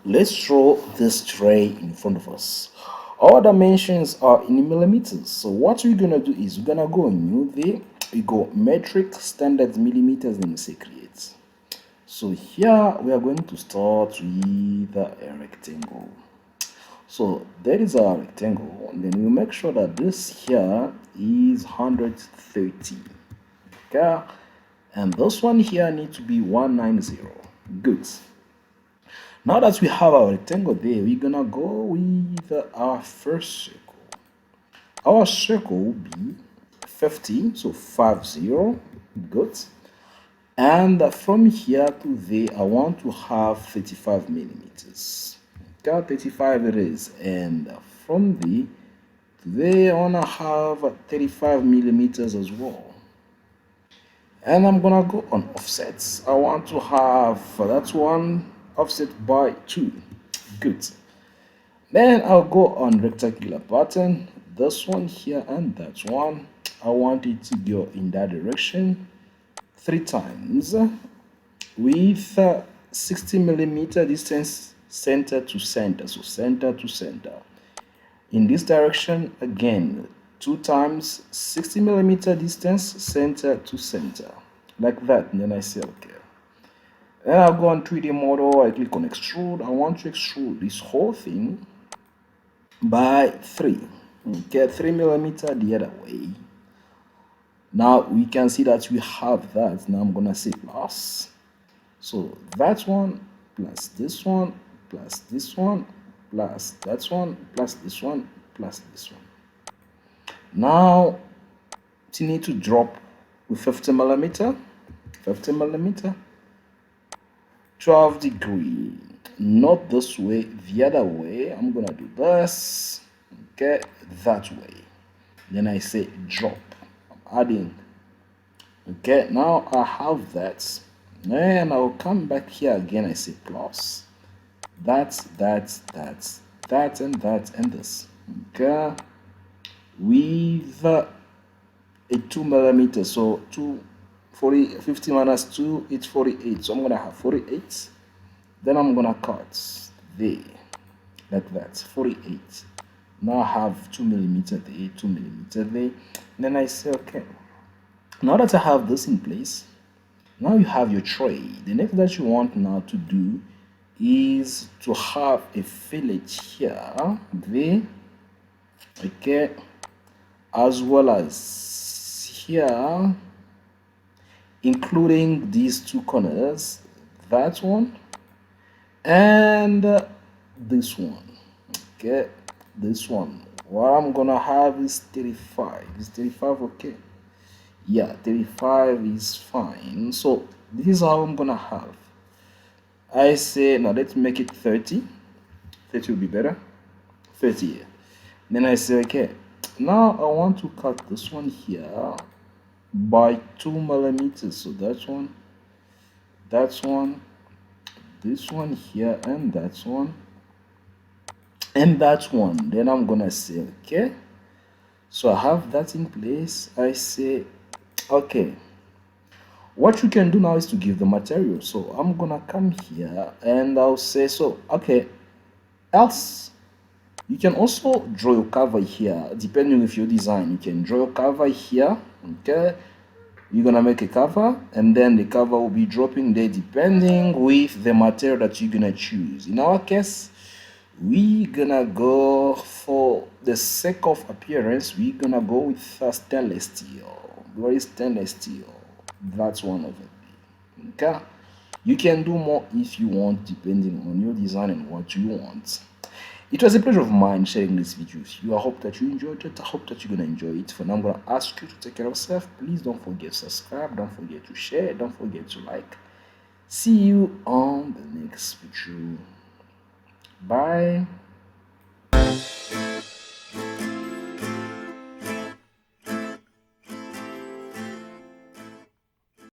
let's draw this tray in front of us. Our dimensions are in millimeters. So what we're gonna do is we're gonna go new there. We go metric standard millimeters and we say create. So here we are going to start with a rectangle. So that is our rectangle, and then we make sure that this here is 130. Okay, and this one here needs to be 190. Good. Now that we have our rectangle there, we're gonna go with our first circle. Our circle will be 50, so 50. Good. And from here to there, I want to have 35 millimeters. Okay, 35 it is. And from there to there, I want to have 35 millimeters as well. And I'm gonna go on offsets. I want to have that one offset by 2. Good. Then I'll go on rectangular pattern. This one here and that one. I want it to go in that direction 3 times with 60 millimeter distance center to center. So center to center. In this direction again 2 times 60 millimeter distance center to center, like that. And then I say okay. Then I'll go on 3D model. I click on extrude. I want to extrude this whole thing by 3. Okay, 3 millimeter the other way. Now we can see that we have that. Now I'm gonna say plus. So that one plus this one plus this one plus that one plus this one plus this one. Now you need to drop with 50 millimeter, 12 degree, not this way, the other way. I'm gonna do this, okay, that way. Then I say drop. I'm adding. Okay, now I have that, and I'll come back here again. I say plus. That, and that, and this. Okay, with a 2 millimeter, so 50 minus 2 is 48. So I'm gonna have 48. Then I'm gonna cut there, like that, 48. Now I have 2 millimeter there, 2 millimeter there. And then I say okay. Now that I have this in place, now you have your tray. The next that you want now to do is to have a fillet here, there, okay, as well as here, including these 2 corners, that one and this one. Okay, this one. What I'm gonna have is 35. Is 35 okay? Yeah, 35 is fine. So this is how I'm gonna have. I say now let's make it 30. 30 will be better. 30 here. Then I say okay. Now I want to cut this one here by 2 millimeters. So that's one, this one here, and that one. Then I'm gonna say okay. So I have that in place. I say okay. What you can do now is to give the material. So I'm gonna come here and I'll say so okay. Else you can also draw your cover here, depending with your design. You can draw your cover here. Okay, you're gonna make a cover, and then the cover will be dropping there depending with the material that you're gonna choose. In our case, we're gonna go, for the sake of appearance, we're gonna go with stainless steel. Where is stainless steel? That's one of it. Okay, you can do more if you want, depending on your design and what you want. It was a pleasure of mine sharing this video with you. I hope that you enjoyed it. I hope that you're gonna enjoy it. For now, I'm gonna ask you to take care of yourself. Please don't forget to subscribe, don't forget to share, don't forget to like. See you on the next video. Bye.